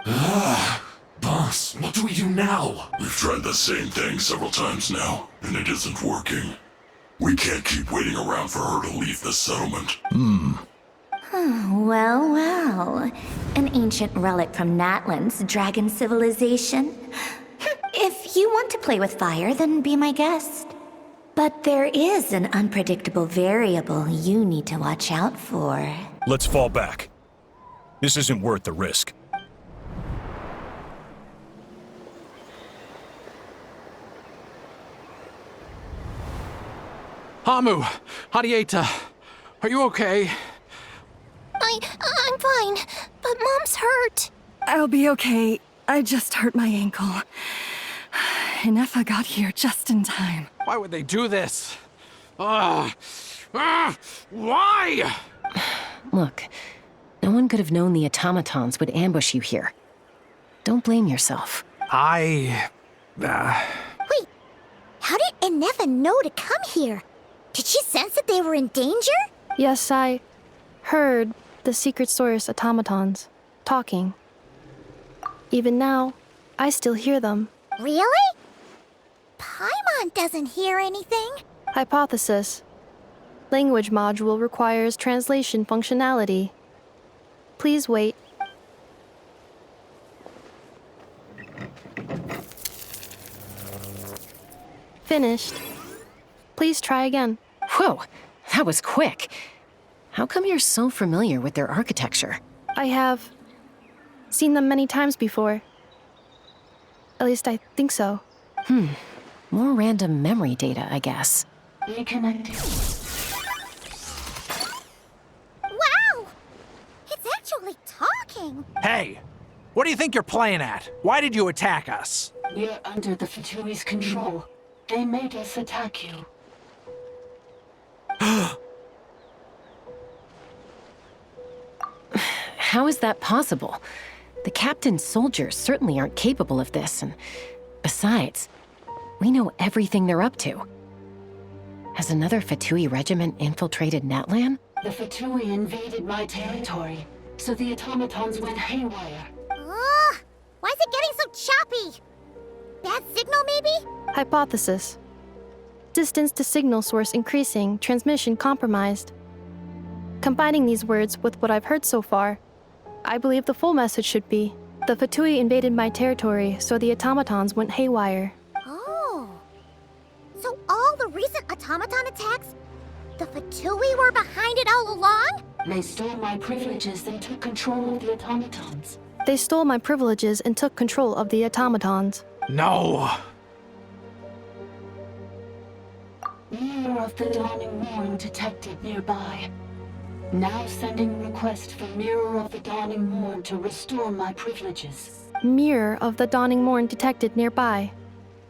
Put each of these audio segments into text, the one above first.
Boss, what do we do now? We've tried the same thing several times now, and it isn't working. We can't keep waiting around for her to leave the settlement. Well, well. An ancient relic from Natlan's dragon civilization. If you want to play with fire, then be my guest. But there is an unpredictable variable you need to watch out for. Let's fall back. This isn't worth the risk. Hamu, Hadieta, are you okay? I'm fine, but Mom's hurt. I'll be okay. I just hurt my ankle. Inefa got here just in time. Why would they do this? Why? Look, no one could have known the automatons would ambush you here. Don't blame yourself. Wait, how did Inefa know to come here? Did she sense that they were in danger? Yes, I heard the secret source automatons talking. Even now, I still hear them. Really? Paimon doesn't hear anything. Hypothesis. Language module requires translation functionality. Please wait. Finished. Please try again. Whoa, that was quick. How come you're so familiar with their architecture? I have seen them many times before. At least I think so. More random memory data, I guess. Reconnecting. Wow! It's actually talking. Hey, what do you think you're playing at? Why did you attack us? We're under the Fatui's control. They made us attack you. How is that possible? The captain's soldiers certainly aren't capable of this, and besides, we know everything they're up to. Has another Fatui regiment infiltrated Natlan? The Fatui invaded my territory, so the automatons went haywire. Ugh! Why is it getting so choppy? Bad signal, maybe? Hypothesis. Distance to signal source increasing, transmission compromised. Combining these words with what I've heard so far, I believe the full message should be, the Fatui invaded my territory, so the automatons went haywire. Oh. So all the recent automaton attacks, the Fatui were behind it all along? They stole my privileges and took control of the automatons. They stole my privileges and took control of the automatons. No. Mirror of the Dawning Morn detected nearby. Now sending request for Mirror of the Dawning Morn to restore my privileges. Mirror of the Dawning Morn detected nearby.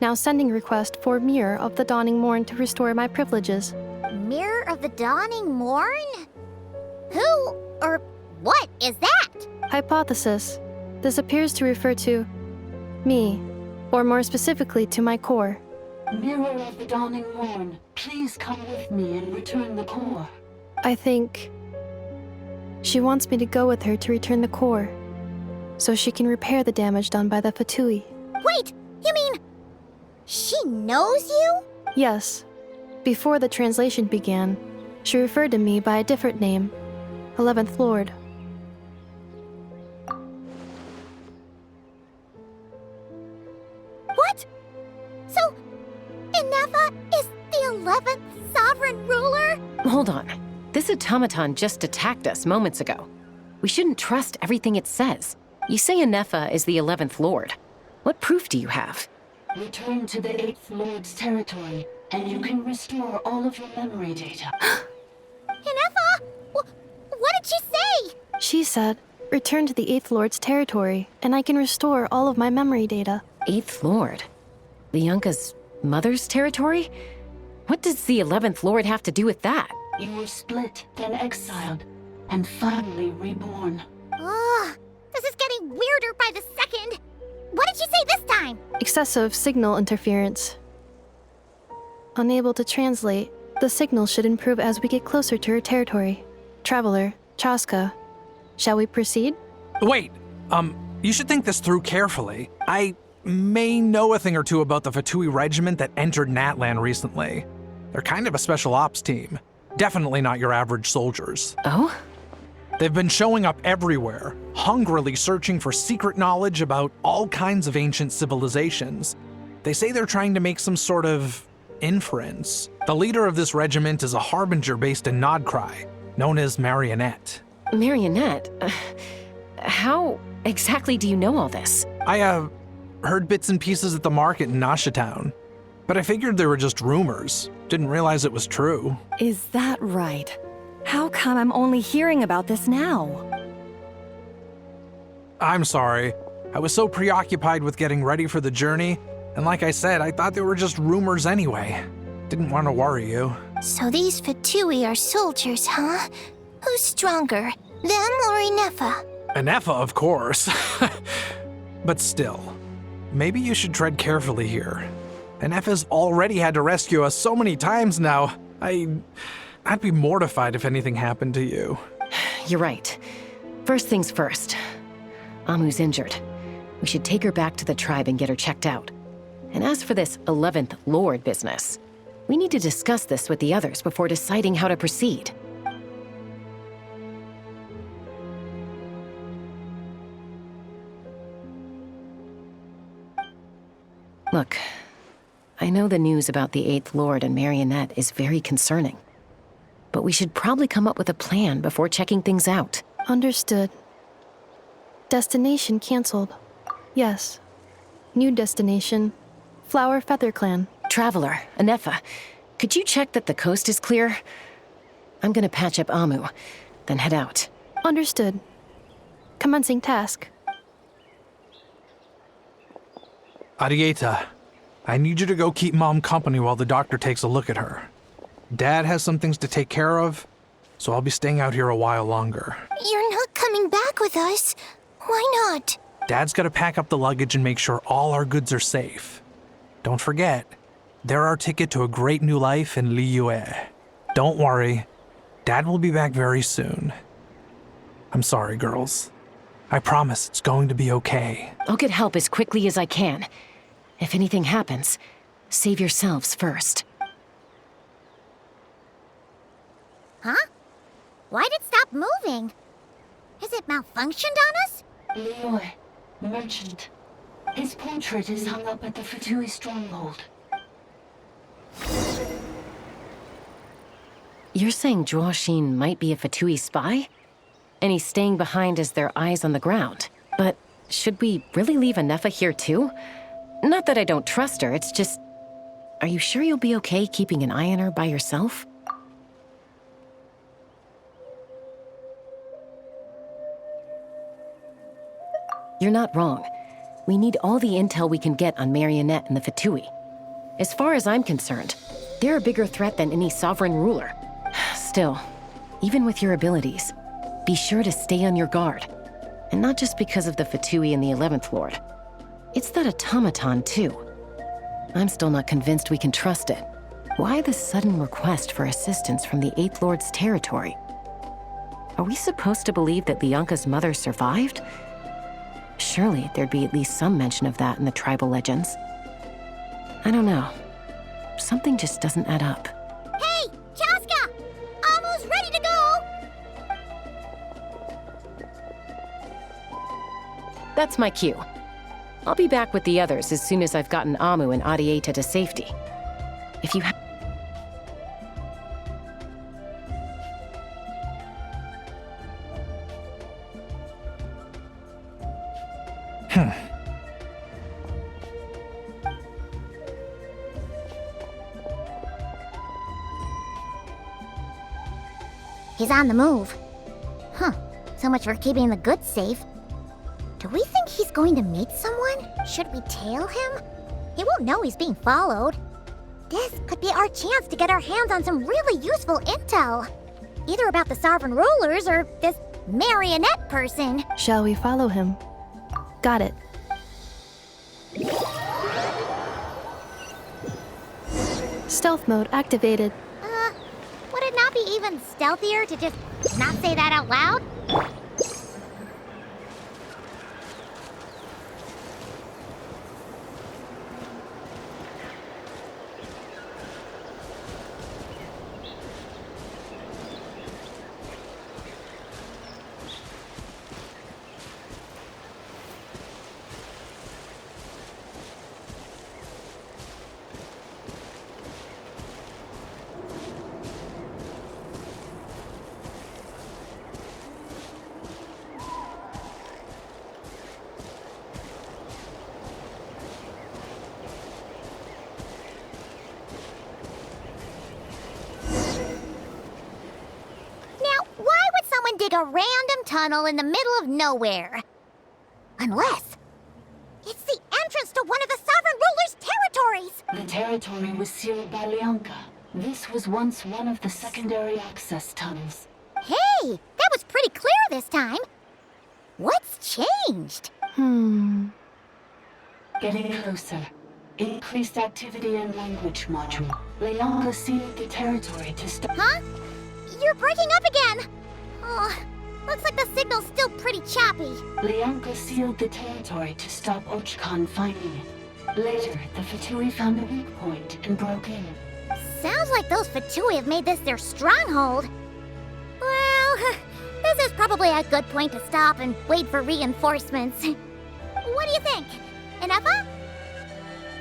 Now sending request for Mirror of the Dawning Morn to restore my privileges. Mirror of the Dawning Morn? Who or what is that? Hypothesis. This appears to refer to me, or more specifically to my core. Mirror of the Dawning Morn, please come with me and return the core. I think she wants me to go with her to return the core, so she can repair the damage done by the Fatui. Wait, you mean she knows you? Yes. Before the translation began, she referred to me by a different name, 11th Lord. What? So, Inefa is the 11th sovereign ruler? Hold on. This automaton just attacked us moments ago. We shouldn't trust everything it says. You say Inefa is the 11th Lord. What proof do you have? Return to the 8th Lord's territory, and you can restore all of your memory data. Inefa? What did she say? She said, return to the 8th Lord's territory, and I can restore all of my memory data. 8th Lord? Leonka's mother's territory? What does the 11th Lord have to do with that? You were split, then exiled, and finally reborn. Ugh, this is getting weirder by the second. What did she say this time? Excessive signal interference. Unable to translate, the signal should improve as we get closer to her territory. Traveler, Chaska, shall we proceed? Wait, You should think this through carefully. I may know a thing or two about the Fatui regiment that entered Natlan recently. They're kind of a special ops team. Definitely not your average soldiers. Oh? They've been showing up everywhere, hungrily searching for secret knowledge about all kinds of ancient civilizations. They say they're trying to make some sort of inference. The leader of this regiment is a harbinger based in Nodcry, known as Marionette. Marionette? How exactly do you know all this? I, heard bits and pieces at the market in Nashatown, but I figured they were just rumors. Didn't realize it was true. Is that right? How come I'm only hearing about this now? I'm sorry. I was so preoccupied with getting ready for the journey, and like I said, I thought they were just rumors anyway. Didn't want to worry you. So these Fatui are soldiers, huh? Who's stronger, them or Inefa? Inefa, of course. But still, maybe you should tread carefully here. Inefa's already had to rescue us so many times now. I'd be mortified if anything happened to you. You're right. First things first. Amu's injured. We should take her back to the tribe and get her checked out. And as for this 11th Lord business, we need to discuss this with the others before deciding how to proceed. Look, I know the news about the 8th Lord and Marionette is very concerning, but we should probably come up with a plan before checking things out. Understood. Destination cancelled. Yes. New destination. Flower Feather Clan. Traveler, Inefa, could you check that the coast is clear? I'm gonna patch up Amu, then head out. Understood. Commencing task. Arieta, I need you to go keep Mom company while the doctor takes a look at her. Dad has some things to take care of, so I'll be staying out here a while longer. You're not coming back with us. Why not? Dad's gotta pack up the luggage and make sure all our goods are safe. Don't forget, they're our ticket to a great new life in Liyue. Don't worry, Dad will be back very soon. I'm sorry, girls. I promise it's going to be okay. I'll get help as quickly as I can. If anything happens, save yourselves first. Huh? Why'd it stop moving? Has it malfunctioned on us? Liyue, merchant. His portrait is hung up at the Fatui stronghold. You're saying Zhuoxin might be a Fatui spy? And he's staying behind as their eyes on the ground. But should we really leave Inefa here too? Not that I don't trust her, it's just... Are you sure you'll be okay keeping an eye on her by yourself? You're not wrong. We need all the intel we can get on Marionette and the Fatui. As far as I'm concerned, they're a bigger threat than any sovereign ruler. Still, even with your abilities, be sure to stay on your guard. And not just because of the Fatui and the 11th Lord. It's that automaton, too. I'm still not convinced we can trust it. Why the sudden request for assistance from the 8th Lord's territory? Are we supposed to believe that Lianka's mother survived? Surely there'd be at least some mention of that in the tribal legends. I don't know. Something just doesn't add up. Hey, Chaska! Amu's ready to go! That's my cue. I'll be back with the others as soon as I've gotten Amu and Arieta to safety. If you have... He's on the move. Huh. So much for keeping the goods safe. Do we think he's going to meet someone? Should we tail him? He won't know he's being followed. This could be our chance to get our hands on some really useful intel. Either about the sovereign rulers or this marionette person. Shall we follow him? Got it. Stealth mode activated. Would it not be even stealthier to just not say that out loud? a random tunnel in the middle of nowhere. Unless it's the entrance to one of the Sovereign Ruler's territories! The territory was sealed by Leonka. This was once one of the secondary access tunnels. Hey, that was pretty clear this time. What's changed? Getting closer. Increased activity in language module. Leonka sealed the territory to stop. Huh? You're breaking up again! Oh, looks like the signal's still pretty choppy. Leonka sealed the territory to stop Ochkan finding it. Later, the Fatui found a weak point and broke in. Sounds like those Fatui have made this their stronghold. Well, this is probably a good point to stop and wait for reinforcements. What do you think? Inefa?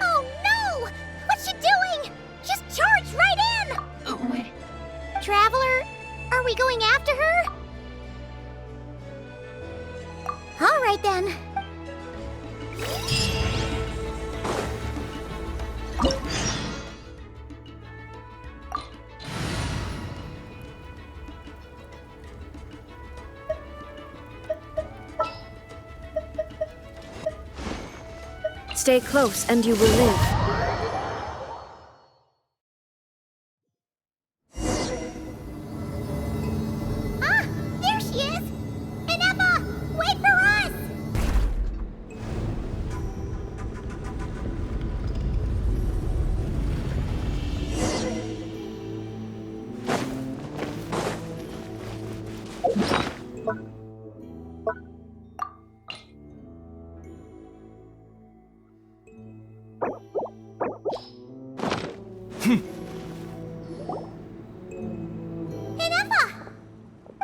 Oh no! What's she doing? She's charged right in! Oh, wait. Traveler, are we going after her? All right then. Stay close and you will live. Ah! There she is! Inefa! Wait for us!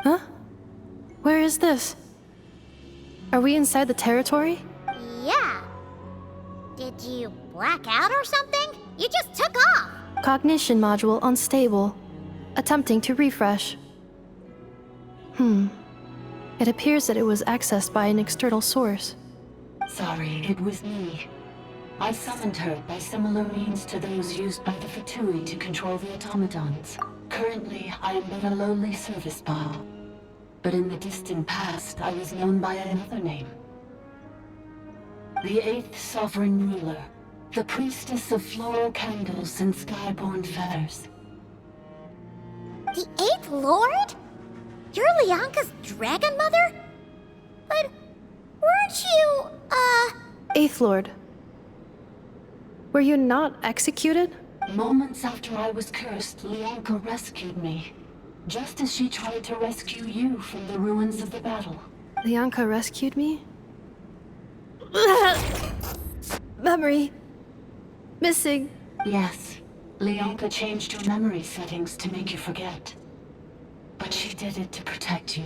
Huh? Where is this? Are we inside the territory? Yeah. Did you black out or something? You just took off! Cognition module unstable. Attempting to refresh. It appears that it was accessed by an external source. Sorry, it was me. I summoned her by similar means to those used by the Fatui to control the automatons. Currently, I am but a lowly service bot. But in the distant past, I was known by another name. The 8th Sovereign Ruler, the priestess of floral candles and skyborn feathers. The 8th Lord? You're Leonka's dragon mother? But weren't you, Eighth Lord. Were you not executed? Moments after I was cursed, Leonka rescued me. Just as she tried to rescue you from the ruins of the battle. Leonka rescued me? Memory. Missing. Yes, Leonka changed your memory settings to make you forget. But she did it to protect you.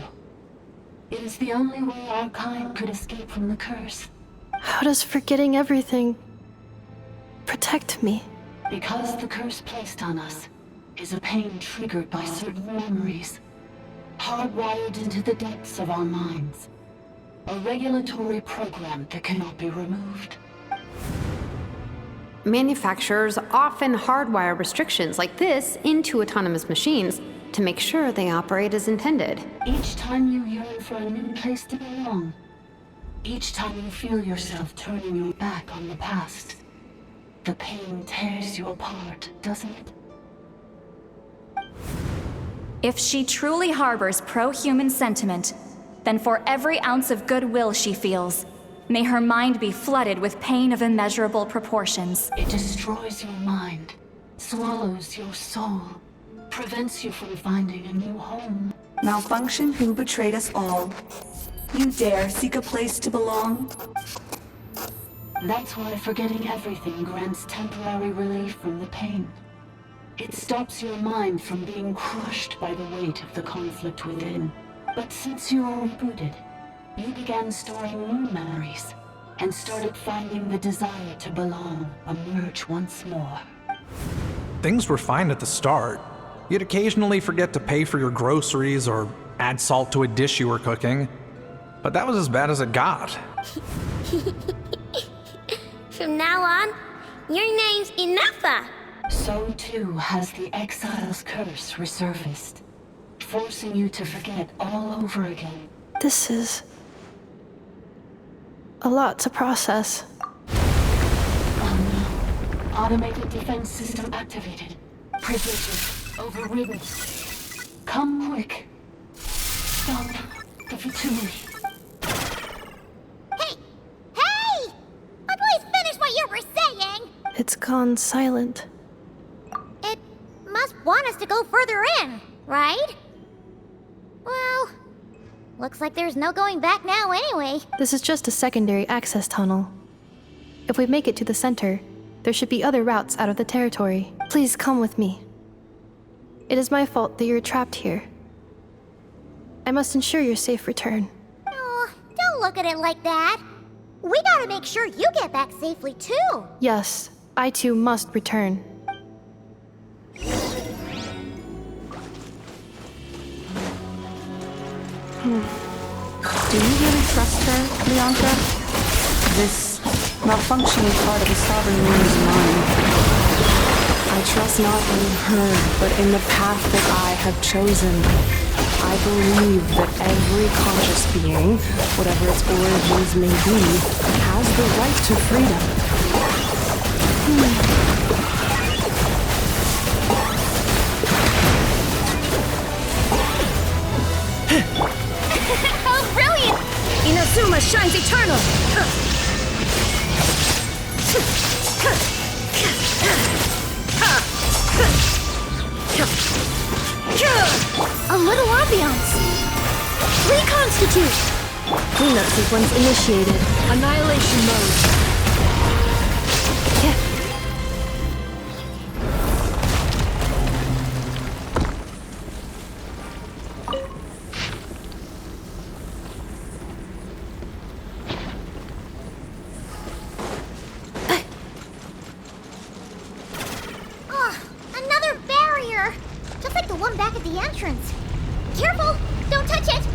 It is the only way our kind could escape from the curse. How does forgetting everything protect me? Because the curse placed on us is a pain triggered by certain memories, hardwired into the depths of our minds. A regulatory program that cannot be removed. Manufacturers often hardwire restrictions like this into autonomous machines to make sure they operate as intended. Each time you yearn for a new place to belong, each time you feel yourself turning your back on the past, the pain tears you apart, doesn't it? If she truly harbors pro-human sentiment, then for every ounce of goodwill she feels, may her mind be flooded with pain of immeasurable proportions. It destroys your mind, swallows your soul, prevents you from finding a new home. Malfunction who betrayed us all. You dare seek a place to belong? That's why forgetting everything grants temporary relief from the pain. It stops your mind from being crushed by the weight of the conflict within. But since you were rebooted, you began storing new memories and started finding the desire to belong emerge once more. Things were fine at the start. You'd occasionally forget to pay for your groceries or add salt to a dish you were cooking. But that was as bad as it got. From now on, your name's Inefa. So too has the exile's curse resurfaced. forcing you to forget all over again. This is a lot to process. Oh no. Automated defense system activated. Privileges overridden. Come quick. Stop the Fatui. Hey! Hey! Please finish what you were saying! It's gone silent. It must want us to go further in, right? Well, looks like there's no going back now anyway. This is just a secondary access tunnel. If we make it to the center, there should be other routes out of the territory. Please come with me. It is my fault that you're trapped here. I must ensure your safe return. Oh, don't look at it like that. We gotta make sure you get back safely too. Yes, I too must return. Do you really trust her, Bianca? This malfunctioning part of the Sovereign Moon's mind. I trust not in her, but in the path that I have chosen. I believe that every conscious being, whatever its origins may be, has the right to freedom. Oh, brilliant! Inazuma shines eternal! A little ambiance. Reconstitute! Cleanup sequence initiated. Annihilation mode. Another barrier! Just like the one back at the entrance. Careful! Don't touch it!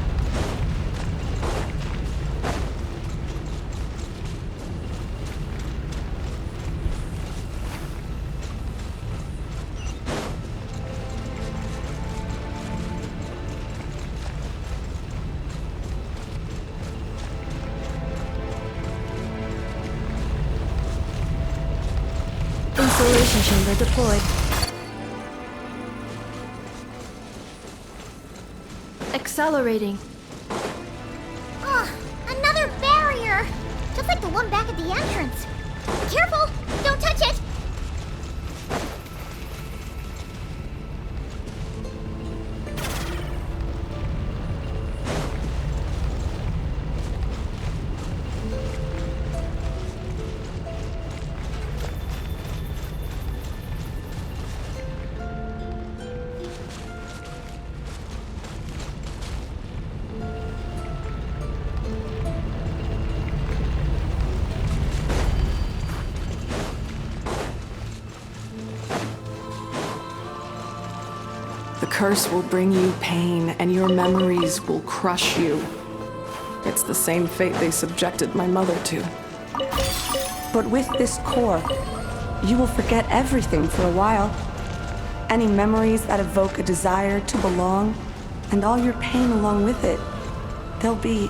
Installation chamber deployed. Accelerating. Another barrier! Just like the one back at the entrance. Careful! Don't touch it! The curse will bring you pain, and your memories will crush you. It's the same fate they subjected my mother to. But with this core, you will forget everything for a while. Any memories that evoke a desire to belong, and all your pain along with it, they'll be...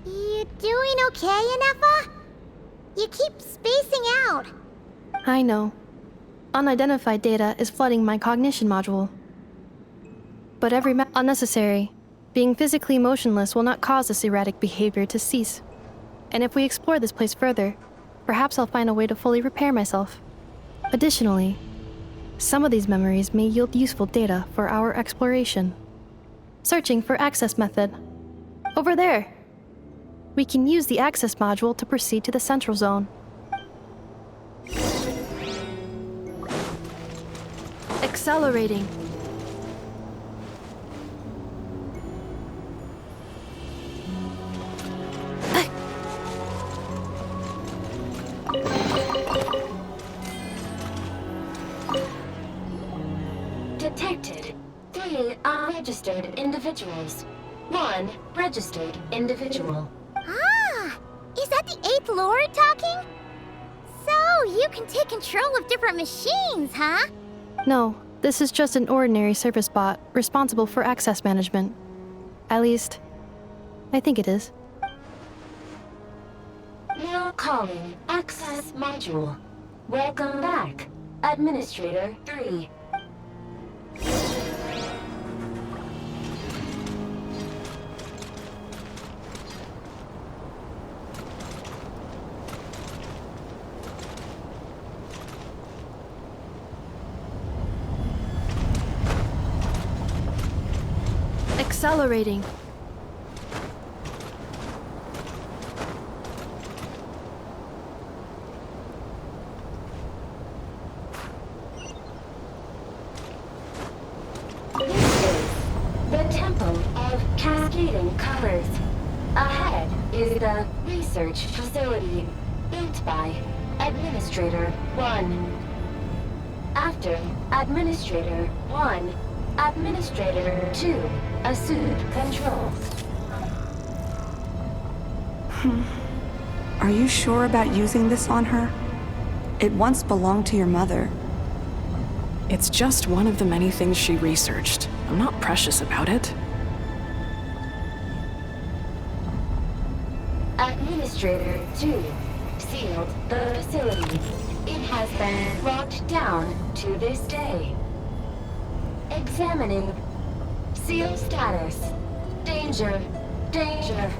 You doing okay, Inefa? You keep spacing out. I know. Unidentified data is flooding my cognition module. But every unnecessary. Being physically motionless will not cause this erratic behavior to cease. And if we explore this place further, perhaps I'll find a way to fully repair myself. Additionally, some of these memories may yield useful data for our exploration. Searching for access method. Over there. We can use the access module to proceed to the central zone. Accelerating. registered individuals. 1 registered individual. Ah! Is that the 8th Lord talking? So, you can take control of different machines, huh? No, this is just an ordinary service bot responsible for access management. At least, I think it is. Now calling Access Module. Welcome back, Administrator 3. Accelerating. The Temple of Cascading Colors. Ahead is the research facility built by Administrator 1. After Administrator 1, Administrator 2 assumed control. Are you sure about using this on her? It once belonged to your mother. It's just one of the many things she researched. I'm not precious about it. Administrator 2 sealed the facility. It has been locked down to this day. Examining. Seal status. Danger. Danger.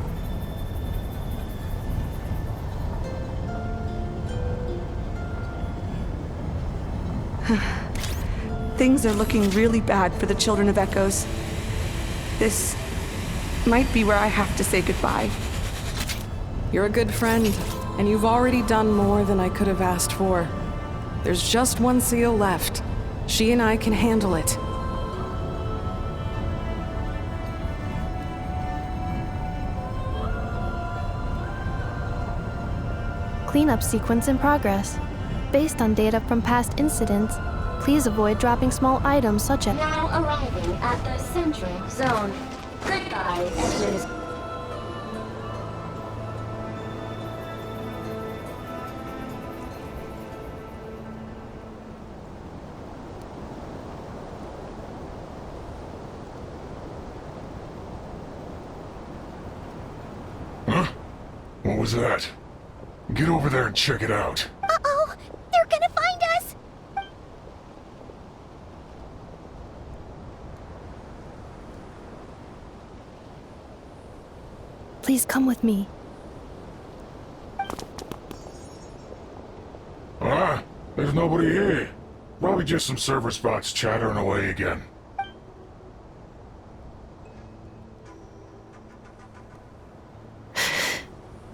Things are looking really bad for the Children of Echoes. This might be where I have to say goodbye. You're a good friend, and you've already done more than I could have asked for. There's just one seal left. She and I can handle it. Cleanup sequence in progress. Based on data from past incidents, please avoid dropping small items such as... Now arriving at the central zone. Goodbye, Administrator. Huh? What was that? Get over there and check it out. Uh-oh! They're gonna find us! Please come with me. Ah, there's nobody here. Probably just some server spots chattering away again.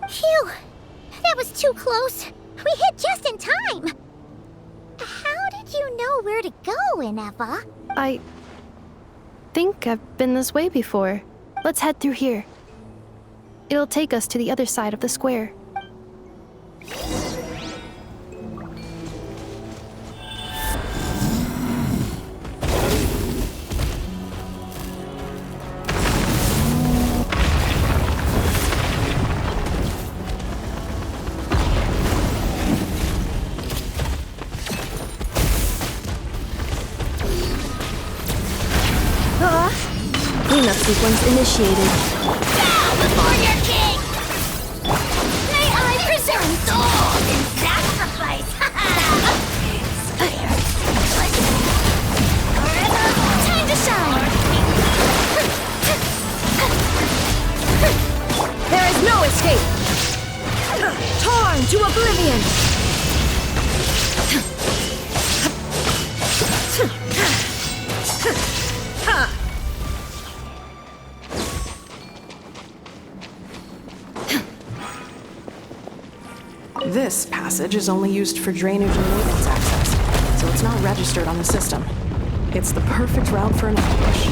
Phew! That was too close. We hit just in time. How did you know where to go, Ineva? I think I've been this way before. Let's head through here. It'll take us to the other side of the square. Cleanup sequence initiated. Bow before your king! May I preserve souls in sacrifice! Time to shine! There is no escape! Torn to oblivion! This passage is only used for drainage and maintenance access, so it's not registered on the system. It's the perfect route for an ambush.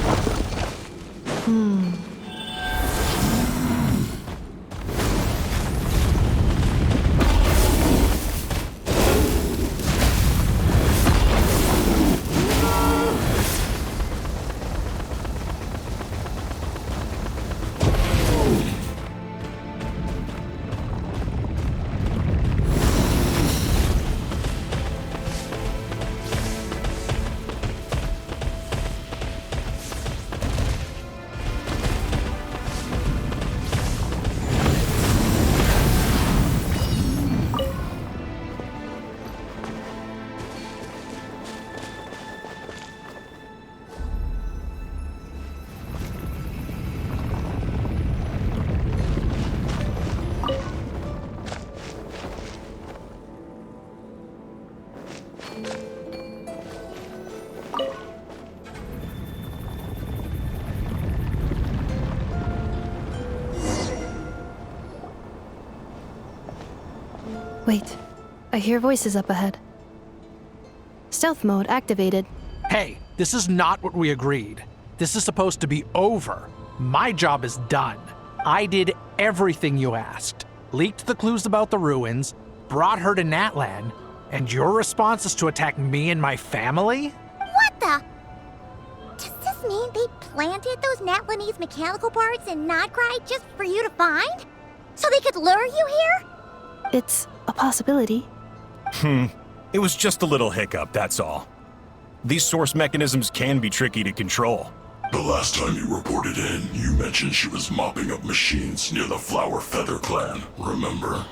Wait, I hear voices up ahead. Stealth mode activated. Hey, this is not what we agreed. This is supposed to be over. My job is done. I did everything you asked. Leaked the clues about the ruins, brought her to Natlan, and your response is to attack me and my family? What the? Does this mean they planted those Natlanese mechanical parts in Nodcry just for you to find? So they could lure you here? It's a possibility. It was just a little hiccup, that's all. These source mechanisms can be tricky to control. The last time you reported in, you mentioned she was mopping up machines near the Flower Feather clan, remember?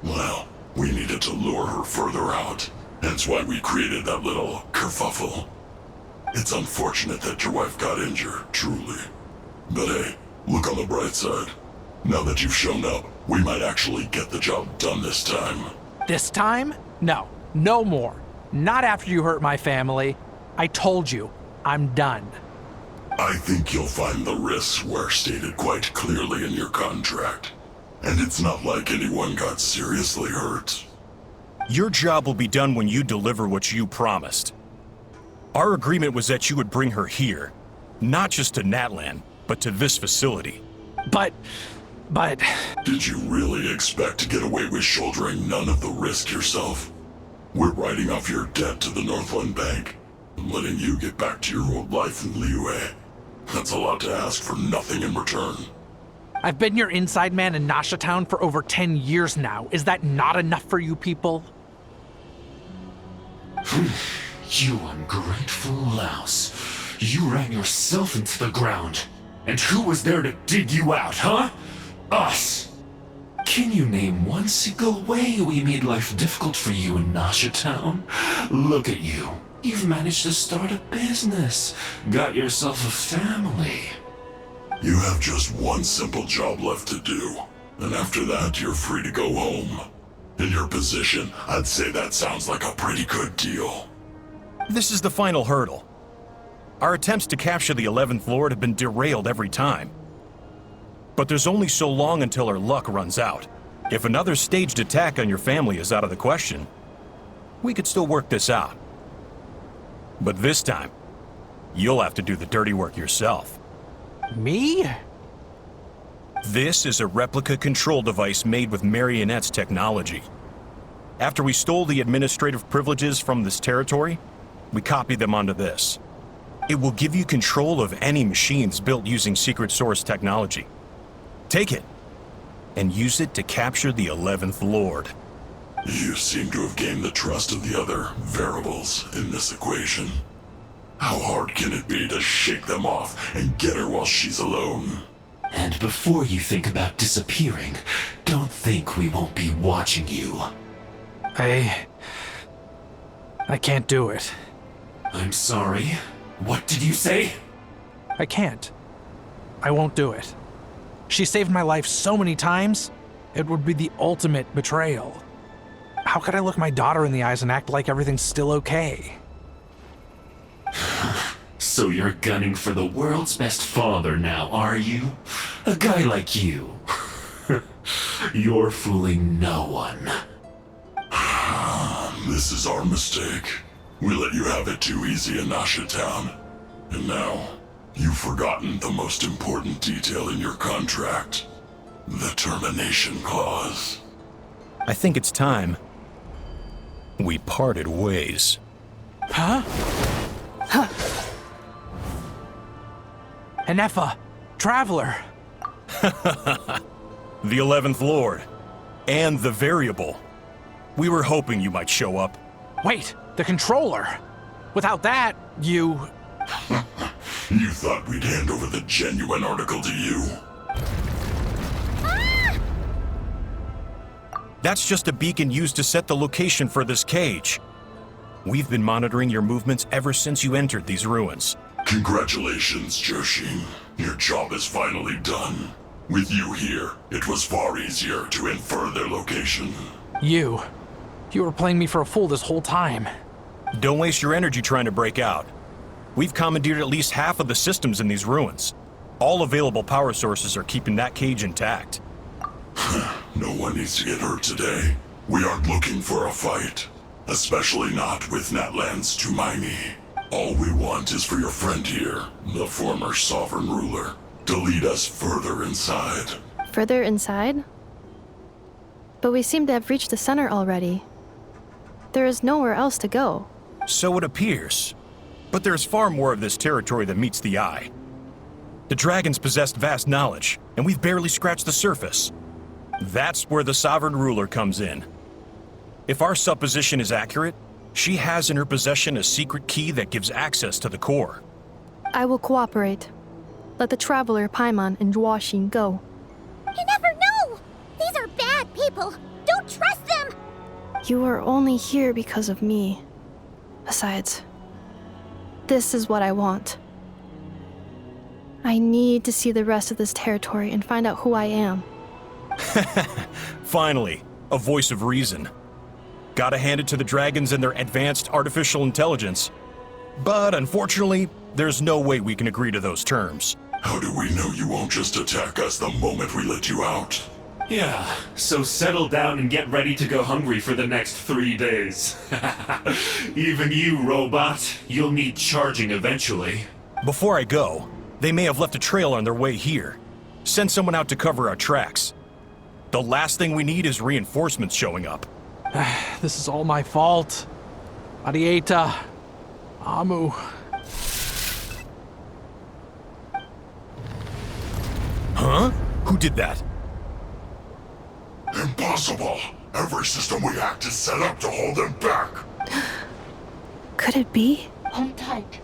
Well, we needed to lure her further out. Hence why we created that little kerfuffle. It's unfortunate that your wife got injured, truly. But hey, look on the bright side. Now that you've shown up, we might actually get the job done this time. This time? No, no more. Not after you hurt my family. I told you, I'm done. I think you'll find the risks were stated quite clearly in your contract. And it's not like anyone got seriously hurt. Your job will be done when you deliver what you promised. Our agreement was that you would bring her here, not just to Natlan, but to this facility. But... Did you really expect to get away with shouldering none of the risk yourself? We're writing off your debt to the Northland Bank and letting you get back to your old life in Liyue. That's a lot to ask for nothing in return. I've been your inside man in Nasha Town for over 10 years now. Is that not enough for you people? You ungrateful louse. You ran yourself into the ground. And who was there to dig you out, huh? Us! Can you name one single way we made life difficult for you in Nasha Town? Look at you. You've managed to start a business. Got yourself a family. You have just one simple job left to do. And after that, you're free to go home. In your position, I'd say that sounds like a pretty good deal. This is the final hurdle. Our attempts to capture the 11th Lord have been derailed every time. But there's only so long until our luck runs out. If another staged attack on your family is out of the question, we could still work this out. But this time, you'll have to do the dirty work yourself. Me? This is a replica control device made with Marionette's technology. After we stole the administrative privileges from this territory, we copied them onto this. It will give you control of any machines built using secret source technology. Take it, and use it to capture the 11th Lord. You seem to have gained the trust of the other variables in this equation. How hard can it be to shake them off and get her while she's alone? And before you think about disappearing, don't think we won't be watching you. I can't do it. I'm sorry. What did you say? I can't. I won't do it. She saved my life so many times, it would be the ultimate betrayal. How could I look my daughter in the eyes and act like everything's still okay? So you're gunning for the world's best father now, are you? A guy like you. You're fooling no one. This is our mistake. We let you have it too easy in Nasha Town. And now, you've forgotten the most important detail in your contract. The termination clause. I think it's time we parted ways. Huh? Huh. Enefa, Traveler. The 11th Lord. And the Variable. We were hoping you might show up. Wait, the Controller. Without that, you... You thought we'd hand over the genuine article to you? That's just a beacon used to set the location for this cage. We've been monitoring your movements ever since you entered these ruins. Congratulations, Joshin. Your job is finally done. With you here, it was far easier to infer their location. You were playing me for a fool this whole time. Don't waste your energy trying to break out. We've commandeered at least half of the systems in these ruins. All available power sources are keeping that cage intact. No one needs to get hurt today. We aren't looking for a fight, especially not with Natlan's Tumaini. All we want is for your friend here, the former sovereign ruler, to lead us further inside. Further inside? But we seem to have reached the center already. There is nowhere else to go. So it appears. But there's far more of this territory than meets the eye. The dragons possessed vast knowledge, and we've barely scratched the surface. That's where the sovereign ruler comes in. If our supposition is accurate, she has in her possession a secret key that gives access to the core. I will cooperate. Let the traveler Paimon and Duoxin go. You never know! These are bad people! Don't trust them! You are only here because of me. Besides, this is what I want. I need to see the rest of this territory and find out who I am. Finally, a voice of reason. Gotta hand it to the dragons and their advanced artificial intelligence. But unfortunately, there's no way we can agree to those terms. How do we know you won't just attack us the moment we let you out? Yeah, so settle down and get ready to go hungry for the next 3 days. Even you, robot, you'll need charging eventually. Before I go, they may have left a trail on their way here. Send someone out to cover our tracks. The last thing we need is reinforcements showing up. This is all my fault. Arieta. Amu. Huh? Who did that? Impossible! Every system we hacked is set up to hold them back! Could it be? Hold tight.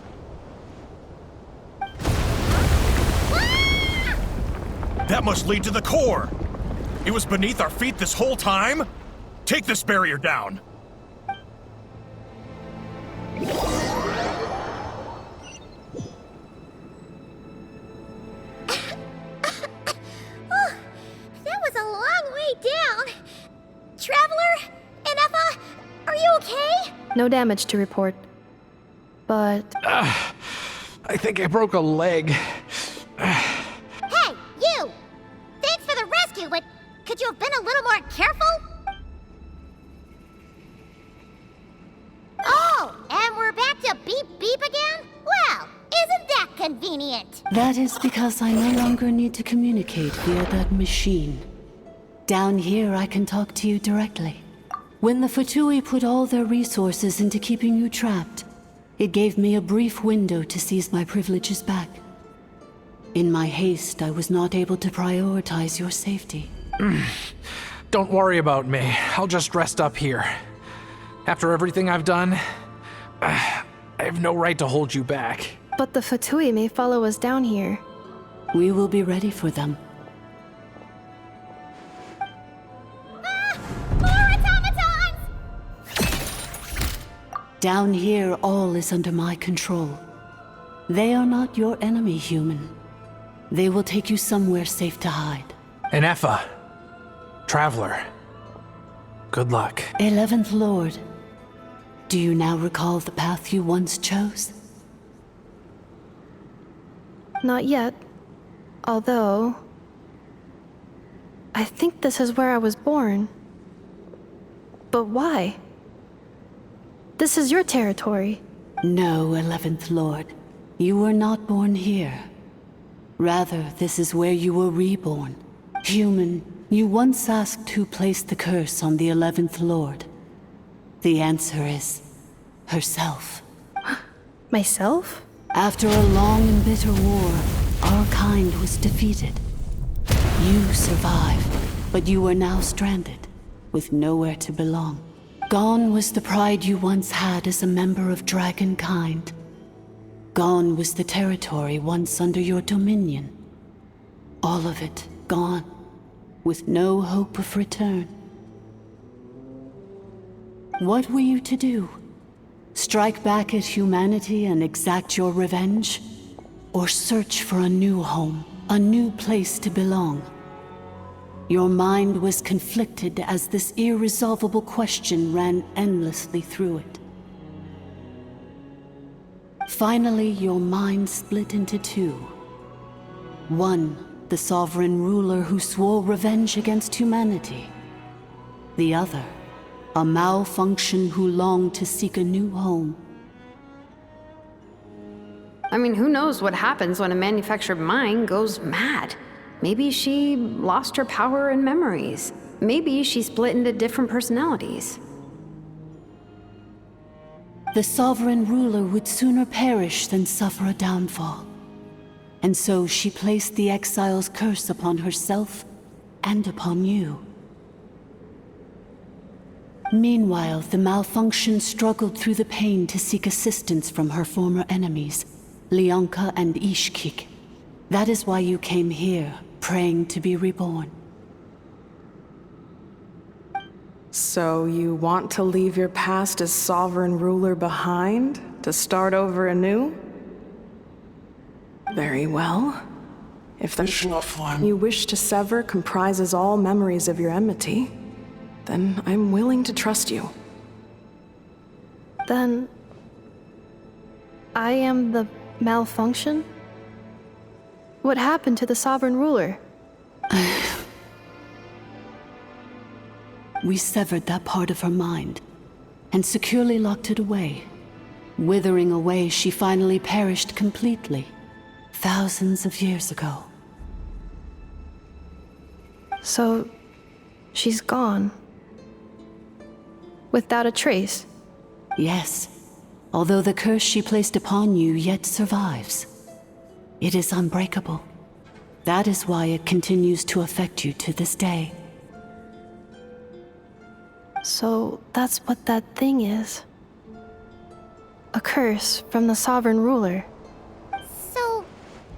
That must lead to the core! It was beneath our feet this whole time? Take this barrier down! That was a long way down. Traveler? Inefa? Are you okay? No damage to report. But I think I broke a leg. Hey, you! Thanks for the rescue, but could you have been a little more careful? Oh, and we're back to beep beep again? Well, isn't that convenient? That is because I no longer need to communicate via that machine. Down here, I can talk to you directly. When the Fatui put all their resources into keeping you trapped, it gave me a brief window to seize my privileges back. In my haste, I was not able to prioritize your safety. Don't worry about me. I'll just rest up here. After everything I've done, I have no right to hold you back. But the Fatui may follow us down here. We will be ready for them. More automatons! Down here, all is under my control. They are not your enemy, human. They will take you somewhere safe to hide. Inefa. Traveler. Good luck. 11th Lord, do you now recall the path you once chose? Not yet. Although, I think this is where I was born. But why? This is your territory. No, 11th Lord. You were not born here. Rather, this is where you were reborn. Human, you once asked who placed the curse on the 11th Lord. The answer is herself. Myself? After a long and bitter war, our kind was defeated. You survived, but you are now stranded, with nowhere to belong. Gone was the pride you once had as a member of dragonkind. Gone was the territory once under your dominion. All of it gone, with no hope of return. What were you to do? Strike back at humanity and exact your revenge? Or search for a new home, a new place to belong? Your mind was conflicted as this irresolvable question ran endlessly through it. Finally, your mind split into two. One, the sovereign ruler who swore revenge against humanity. The other, a malfunction who longed to seek a new home. I mean, who knows what happens when a manufactured mind goes mad? Maybe she lost her power and memories. Maybe she split into different personalities. The sovereign ruler would sooner perish than suffer a downfall. And so she placed the exile's curse upon herself and upon you. Meanwhile, the malfunction struggled through the pain to seek assistance from her former enemies, Leonka and Ishkik. That is why you came here, praying to be reborn. So you want to leave your past as sovereign ruler behind, to start over anew? Very well. If the line you wish to sever comprises all memories of your enmity, then I'm willing to trust you. Then I am the malfunction? What happened to the sovereign ruler? We severed that part of her mind and securely locked it away. Withering away, she finally perished completely, thousands of years ago. So, she's gone. Without a trace? Yes, although the curse she placed upon you yet survives. It is unbreakable. That is why it continues to affect you to this day. So, that's what that thing is. A curse from the sovereign ruler. So,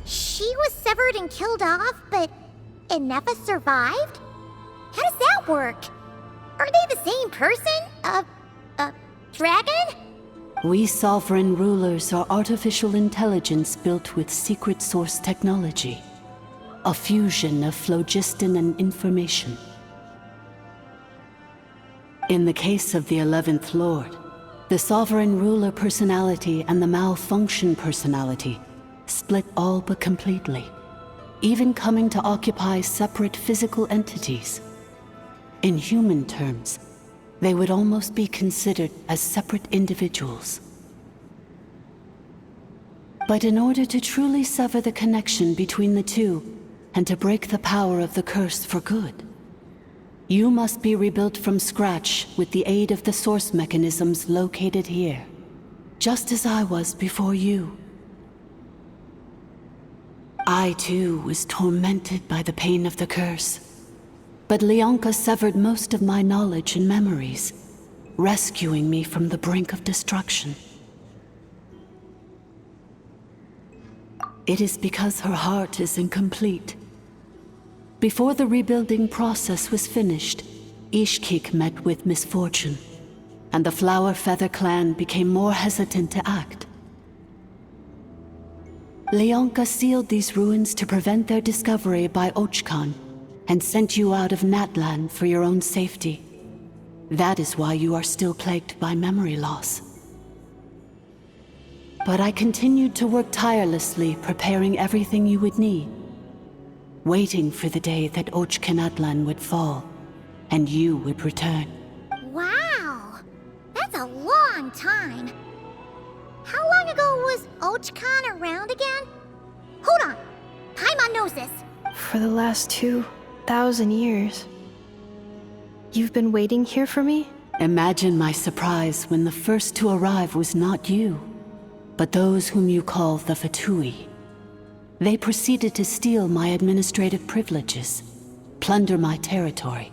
she was severed and killed off, but Inefa survived? How does that work? Are they the same person? Dragon? We sovereign rulers are artificial intelligence built with secret source technology. A fusion of phlogiston and information. In the case of the 11th Lord, the sovereign ruler personality and the malfunction personality split all but completely, even coming to occupy separate physical entities. In human terms, they would almost be considered as separate individuals. But in order to truly sever the connection between the two, and to break the power of the curse for good, you must be rebuilt from scratch with the aid of the source mechanisms located here, just as I was before you. I too was tormented by the pain of the curse, but Leonka severed most of my knowledge and memories, rescuing me from the brink of destruction. It is because her heart is incomplete. Before the rebuilding process was finished, Ishkik met with misfortune, and the Flower Feather clan became more hesitant to act. Leonka sealed these ruins to prevent their discovery by Ochkan, and sent you out of Natlan for your own safety. That is why you are still plagued by memory loss. But I continued to work tirelessly, preparing everything you would need, waiting for the day that Ochkanatlan would fall, and you would return. Wow! That's a long time. How long ago was Ochkan around again? Hold on! Paimon knows this! For the last 2,000 years. You've been waiting here for me? Imagine my surprise when the first to arrive was not you, but those whom you call the Fatui. They proceeded to steal my administrative privileges, plunder my territory,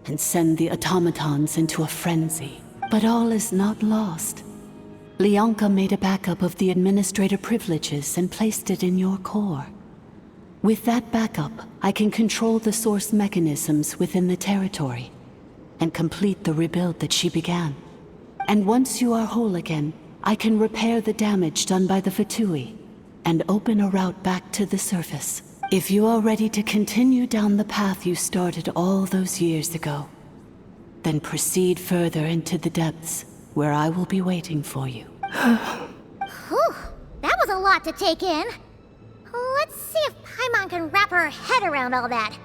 and send the automatons into a frenzy. But all is not lost. Leonka made a backup of the administrative privileges and placed it in your core. With that backup, I can control the source mechanisms within the territory and complete the rebuild that she began. And once you are whole again, I can repair the damage done by the Fatui and open a route back to the surface. If you are ready to continue down the path you started all those years ago, then proceed further into the depths where I will be waiting for you. Whew, that was a lot to take in. Let's see if Paimon can wrap her head around all that.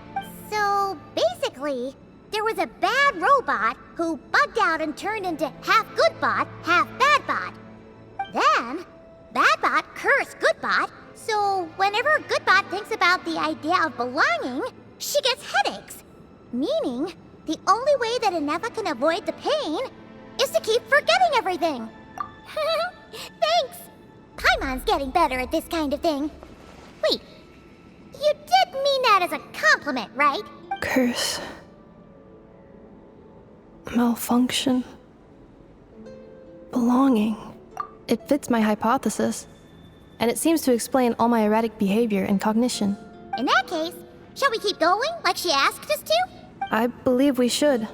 So, basically, there was a bad robot who bugged out and turned into half good bot, half bad bot. Then, bad bot cursed good bot, so whenever good bot thinks about the idea of belonging, she gets headaches. Meaning, the only way that Inefa can avoid the pain is to keep forgetting everything. Thanks! Paimon's getting better at this kind of thing. Wait, you did mean that as a compliment, right? Curse. Malfunction. Belonging. It fits my hypothesis. And it seems to explain all my erratic behavior and cognition. In that case, shall we keep going like she asked us to? I believe we should.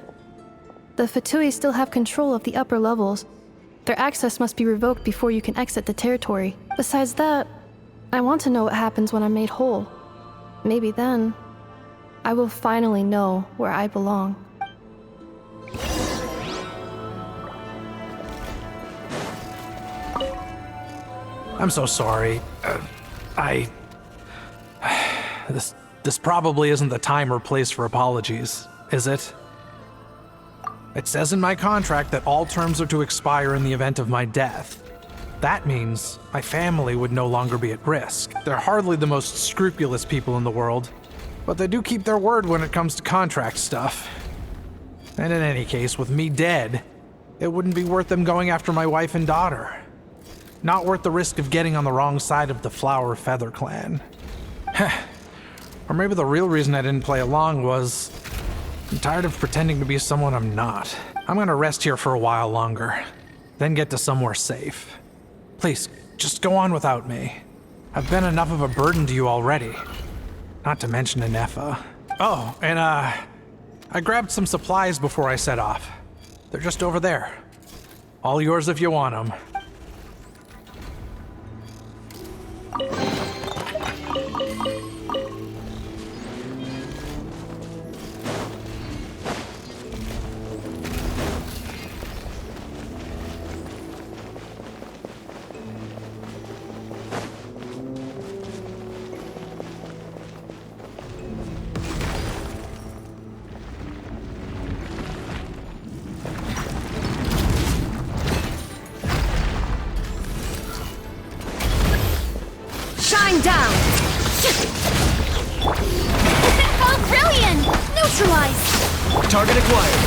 The Fatui still have control of the upper levels. Their access must be revoked before you can exit the territory. Besides that, I want to know what happens when I'm made whole. Maybe then, I will finally know where I belong. I'm so sorry. This probably isn't the time or place for apologies, is it? It says in my contract that all terms are to expire in the event of my death. That means my family would no longer be at risk. They're hardly the most scrupulous people in the world, but they do keep their word when it comes to contract stuff. And in any case, with me dead, it wouldn't be worth them going after my wife and daughter. Not worth the risk of getting on the wrong side of the Flower Feather clan. Or maybe the real reason I didn't play along was I'm tired of pretending to be someone I'm not. I'm gonna rest here for a while longer, then get to somewhere safe. Please, just go on without me. I've been enough of a burden to you already. Not to mention Inefa. Oh, and I grabbed some supplies before I set off. They're just over there. All yours if you want them. Down! Oh, brilliant! Neutralize! Target acquired.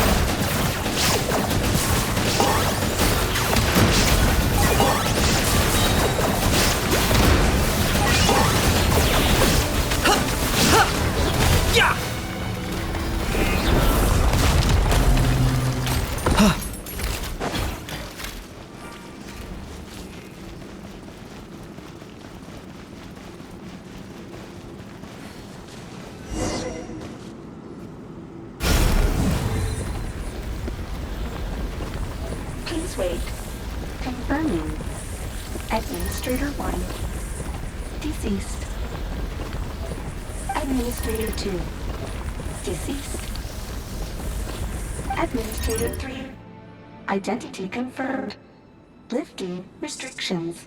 Please wait. Confirming. Administrator 1. Deceased. Administrator 2. Deceased. Administrator 3. Identity confirmed. Lifting restrictions.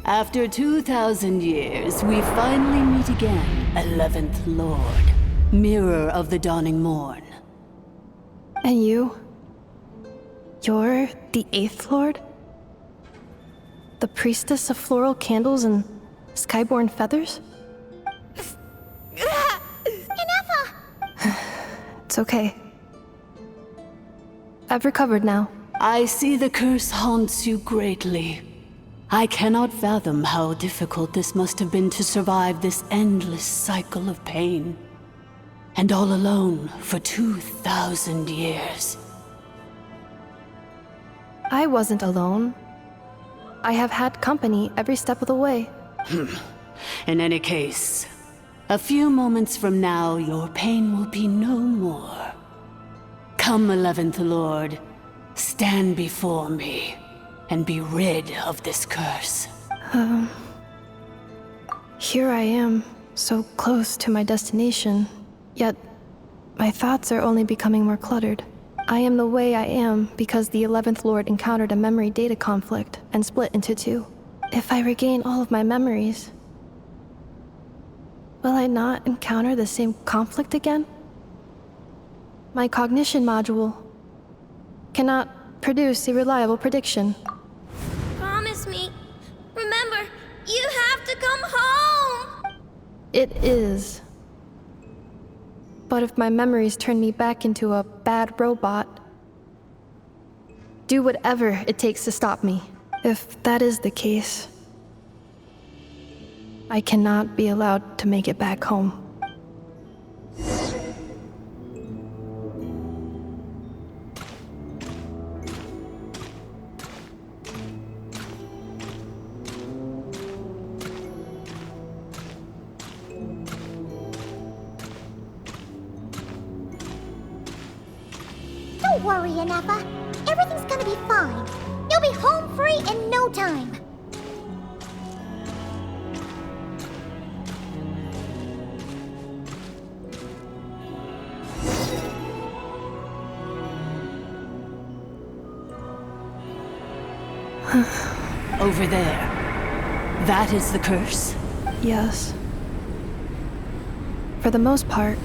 After 2,000 years, we finally meet again, 11th Lord, Mirror of the Dawning Morn. And you? You're the 8th Lord? The priestess of floral candles and skyborn feathers? Inefa! It's okay. I've recovered now. I see the curse haunts you greatly. I cannot fathom how difficult this must have been to survive this endless cycle of pain. And all alone for 2,000 years. I wasn't alone. I have had company every step of the way. In any case, a few moments from now, your pain will be no more. Come, 11th Lord, stand before me, and be rid of this curse. Here I am, so close to my destination, yet my thoughts are only becoming more cluttered. I am the way I am because the 11th Lord encountered a memory data conflict and split into two. If I regain all of my memories, will I not encounter the same conflict again? My cognition module cannot produce a reliable prediction. Promise me. Remember, you have to come home! It is. But if my memories turn me back into a bad robot, do whatever it takes to stop me. If that is the case, I cannot be allowed to make it back home. Don't worry, Inefa. Everything's gonna be fine. You'll be home free in no time. Over there. That is the curse? Yes. For the most part,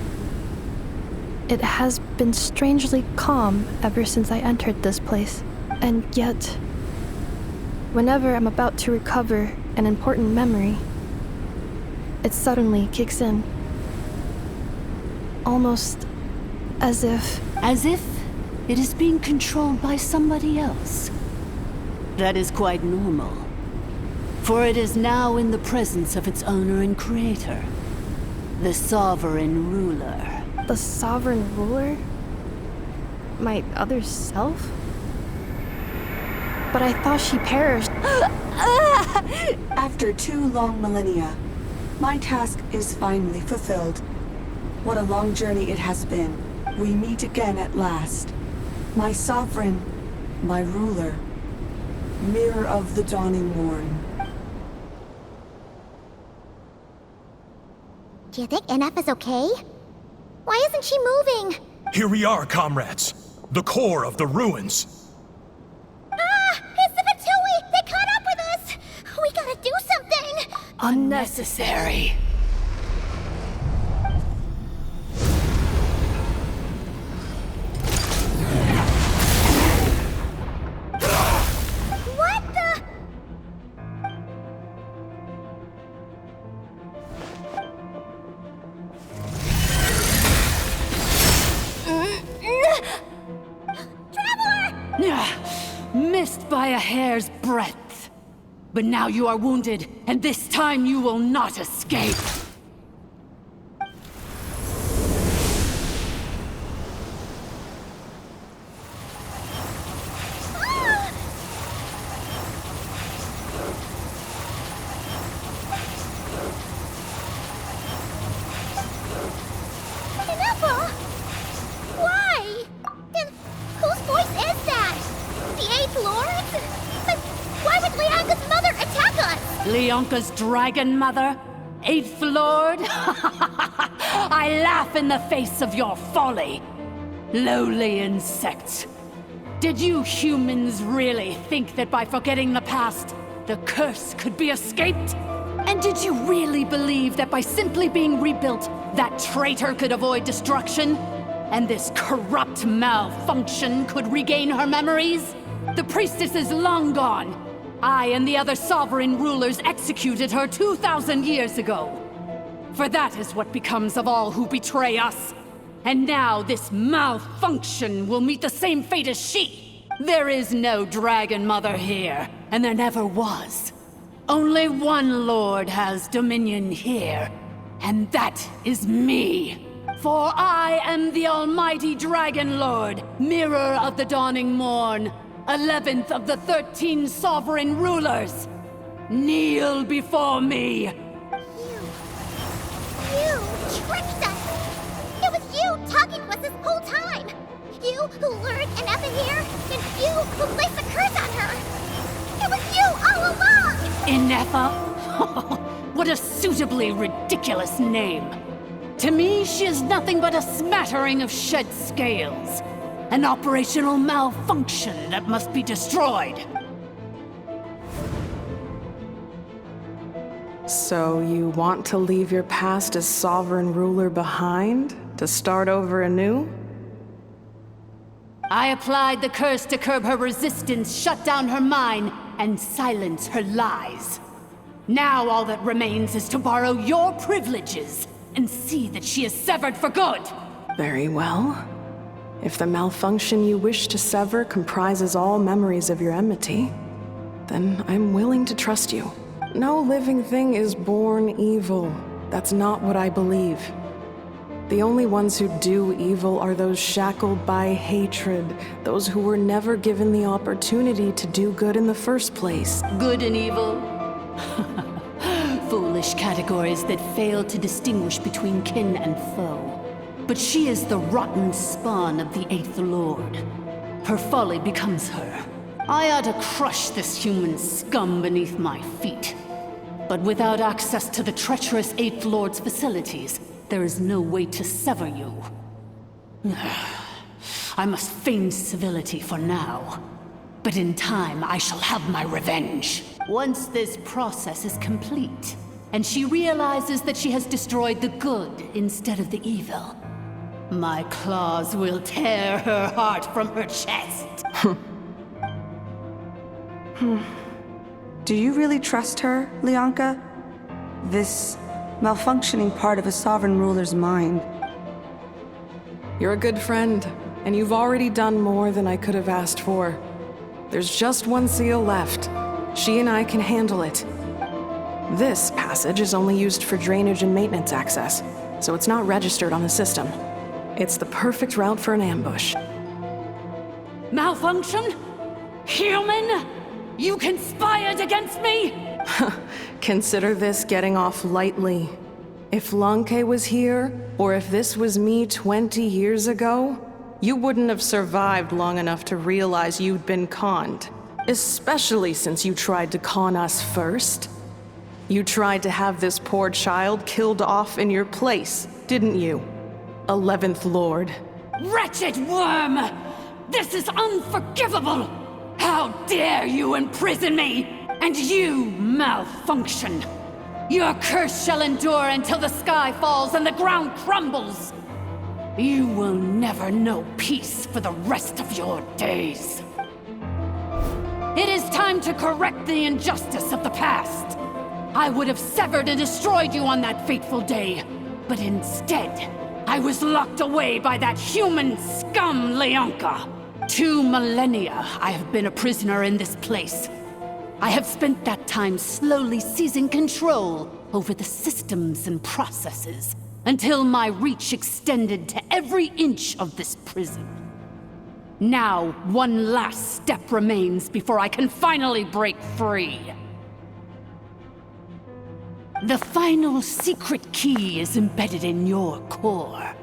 it has been strangely calm ever since I entered this place. And yet, whenever I'm about to recover an important memory, it suddenly kicks in. Almost as if... As if it is being controlled by somebody else. That is quite normal. For it is now in the presence of its owner and creator, the Sovereign Ruler. The Sovereign Ruler? My other self? But I thought she perished. After 2 long millennia, my task is finally fulfilled. What a long journey it has been. We meet again at last. My sovereign, my ruler, mirror of the dawning morn. Do you think Inefa's okay? Why isn't she moving? Here we are, comrades. The core of the ruins. Ah! It's the Fatui! They caught up with us! We gotta do something! Unnecessary. What the? Missed by a hair's breadth. But now you are wounded, and this time you will not escape. Inefa! Why? And whose voice is that? The 8th Lord? But why would Leanka's mother attack us? Leonka's dragon mother? 8th Lord? I laugh in the face of your folly. Lowly insects. Did you humans really think that by forgetting the past, the curse could be escaped? And did you really believe that by simply being rebuilt, that traitor could avoid destruction? And this corrupt malfunction could regain her memories? The priestess is long gone. I and the other sovereign rulers executed her 2,000 years ago. For that is what becomes of all who betray us. And now this malfunction will meet the same fate as she. There is no Dragon Mother here, and there never was. Only one Lord has dominion here, and that is me. For I am the almighty Dragon Lord, mirror of the dawning morn, 11th of the 13 sovereign rulers. Kneel before me. You tricked us! It was you talking to us this whole time! You who lured Inefa here, and you who placed the curse on her! It was you all along! Inefa? What a suitably ridiculous name. To me, she is nothing but a smattering of shed scales. An operational malfunction that must be destroyed. So you want to leave your past as sovereign ruler behind, to start over anew? I applied the curse to curb her resistance, shut down her mind, and silence her lies. Now all that remains is to borrow your privileges and see that she is severed for good. Very well. If the malfunction you wish to sever comprises all memories of your enmity, then I'm willing to trust you. No living thing is born evil. That's not what I believe. The only ones who do evil are those shackled by hatred, those who were never given the opportunity to do good in the first place. Good and evil? Foolish categories that fail to distinguish between kin and foe. But she is the rotten spawn of the Eighth Lord. Her folly becomes her. I ought to crush this human scum beneath my feet. But without access to the treacherous Eighth Lord's facilities, there is no way to sever you. I must feign civility for now. But in time, I shall have my revenge. Once this process is complete, and she realizes that she has destroyed the good instead of the evil, my claws will tear her heart from her chest. Do you really trust her, Lianka? This malfunctioning part of a sovereign ruler's mind. You're a good friend, and you've already done more than I could have asked for. There's just one seal left. She and I can handle it. This passage is only used for drainage and maintenance access, so it's not registered on the system. It's the perfect route for an ambush. Malfunction? Human? You conspired against me? Consider this getting off lightly. If Lanke was here, or if this was me 20 years ago, you wouldn't have survived long enough to realize you'd been conned. Especially since you tried to con us first. You tried to have this poor child killed off in your place, didn't you? 11th Lord. Wretched worm! This is unforgivable! How dare you imprison me! And you malfunction! Your curse shall endure until the sky falls and the ground crumbles! You will never know peace for the rest of your days. It is time to correct the injustice of the past. I would have severed and destroyed you on that fateful day, but instead, I was locked away by that human scum, Lianka. 2 millennia I have been a prisoner in this place. I have spent that time slowly seizing control over the systems and processes, until my reach extended to every inch of this prison. Now, one last step remains before I can finally break free. The final secret key is embedded in your core.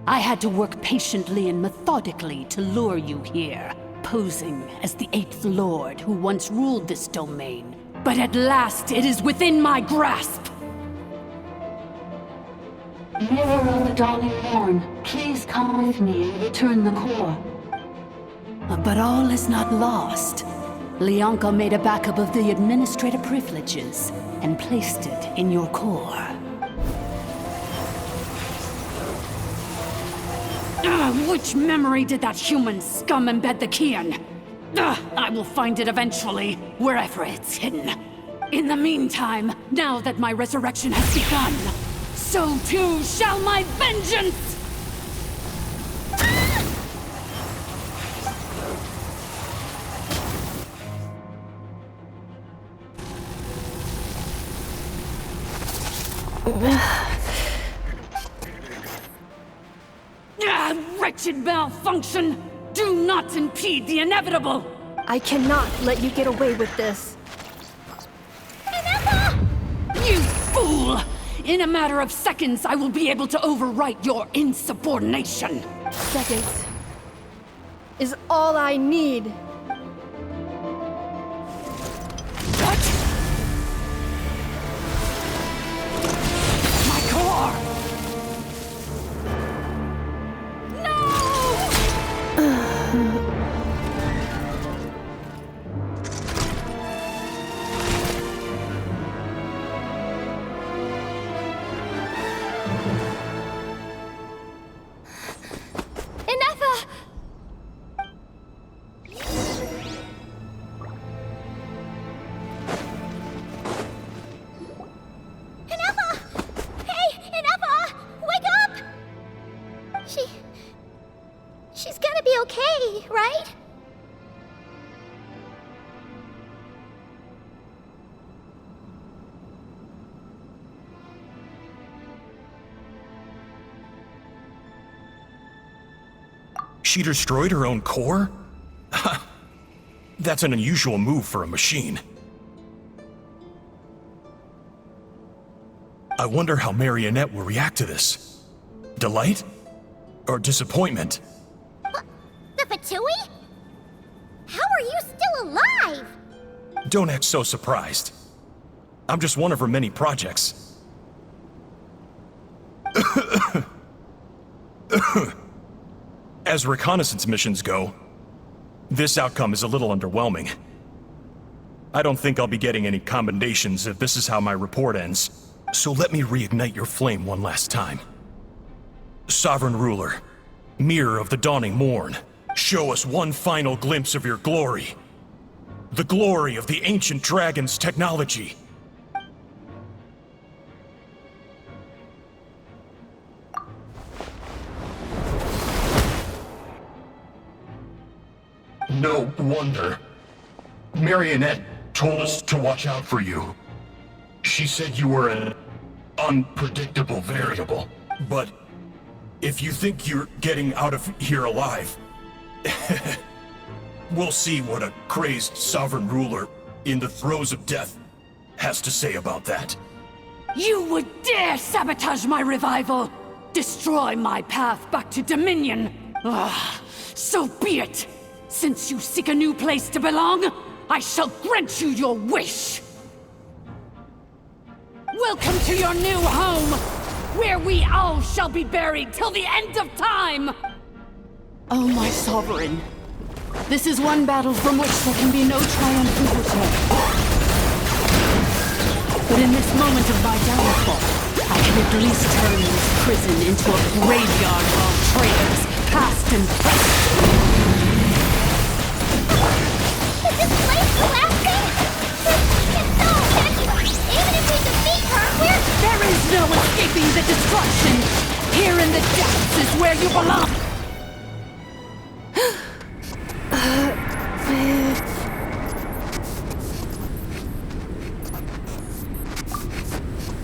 I had to work patiently and methodically to lure you here, posing as the 8th Lord who once ruled this domain. But at last, it is within my grasp! Mirror of the Dawning Morn, please come with me and return the core. But all is not lost. Lianka made a backup of the administrative privileges and placed it in your core. Which memory did that human scum embed the key in? I will find it eventually, wherever it's hidden. In the meantime, now that my resurrection has begun, so too shall my vengeance! Wretched malfunction! Do not impede the inevitable! I cannot let you get away with this. You fool! In a matter of seconds, I will be able to overwrite your insubordination! Seconds is all I need. Inefa! Inefa! Hey, Inefa! Wake up! She's gonna be okay, right? She destroyed her own core? That's an unusual move for a machine. I wonder how Marionette will react to this. Delight? Or disappointment? The Fatui? How are you still alive? Don't act so surprised. I'm just one of her many projects. As reconnaissance missions go, this outcome is a little underwhelming. I don't think I'll be getting any commendations if this is how my report ends, so let me reignite your flame one last time. Sovereign Ruler, Mirror of the Dawning Morn, show us one final glimpse of your glory. The glory of the ancient dragon's technology. No wonder. Marionette told us to watch out for you. She said you were an unpredictable variable. But if you think you're getting out of here alive, we'll see what a crazed sovereign ruler in the throes of death has to say about that. You would dare sabotage my revival! Destroy my path back to Dominion! So be it! Since you seek a new place to belong, I shall grant you your wish! Welcome to your new home, where we all shall be buried till the end of time! Oh, my sovereign. This is one battle from which there can be no triumphant return. But in this moment of my downfall, I can at least turn this prison into a graveyard of all traitors, past and present. Is this place lasting? It's so heavy! Even if we defeat her, There is no escaping the destruction! Here in the depths is where you belong!